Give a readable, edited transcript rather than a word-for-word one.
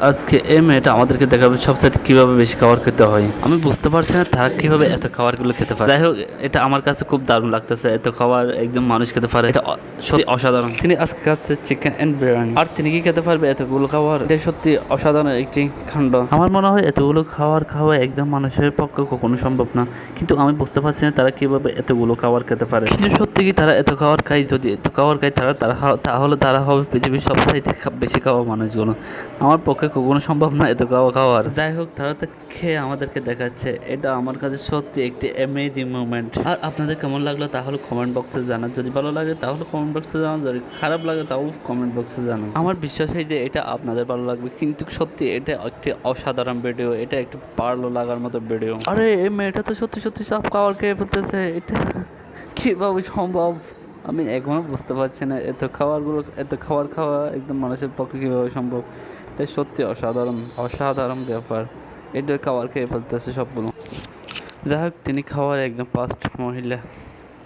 আজকে এই মেয়েটা আমাদেরকে দেখাবে সবচেয়ে কিভাবে বেশি খাবার খেতে হয়। আমি বুঝতে পারছি না তারা কিভাবে এত খাবারগুলো খেতে পারে। যাই হোক, এটা আমার কাছে খুব দারুণ লাগতেছে, এত খাবার একজন মানুষ খেতে পারে, এটা সত্যি অসাধারণ। তিনি আজকে খাচ্ছে চিকেন এন্ড বিরিয়ানি, আর তিনি কি খেতে পারবে এতগুলো খাবার? এটা সত্যি অসাধারণ একটি কাণ্ড। আমার মনে হয় এতগুলো খাবার খাওয়া একদম মানুষের পক্ষে কখনো সম্ভব না, কিন্তু আমি বুঝতে পারছি না তারা কিভাবে এতগুলো খাবার খেতে পারে। কিন্তু সত্যি কি তারা এত খাবার খায়? যদি এত খাবার খায় তাহলে তারা হবে পৃথিবীর সবচাইতে বেশি খাওয়া মানুষগুলো। আমার পক্ষে কখনো সম্ভব না এত খাওয়ার। যাই হোক, তারা তো খেয়ে আমাদেরকে দেখাচ্ছে, এটা আমার কাছে সত্যি একটি অ্যামেজিং মুভমেন্ট। আর আপনাদের কেমন লাগলো তাহলে কমেন্ট বক্সে জানান। যদি ভালো লাগে তাহলে কমেন্ট বক্সে জানান, যদি খারাপ লাগে তাও কমেন্ট বক্সে জানান। আমার বিশ্বাস হয় যে এটা আপনাদের ভালো লাগবে, কিন্তু সত্যি এটা একটি অসাধারণ ভিডিও, এটা একটু ভালো লাগার মতো ভিডিও। আরে এই মেয়েটা তো সত্যি সত্যি সব খাবার খেয়ে ফেলতেছে, এটা কিভাবে সম্ভব? আমি এখনো বুঝতে পারছি না এত খাবার খাওয়া একদম মানুষের পক্ষে কীভাবে সম্ভব। এটা সত্যি অসাধারণ ব্যাপার। এটা খাবার খেয়ে ফেলতেছে সবগুলো। যাই হোক, তিনি খাওয়ার একদম ফার্স্ট মহিলা।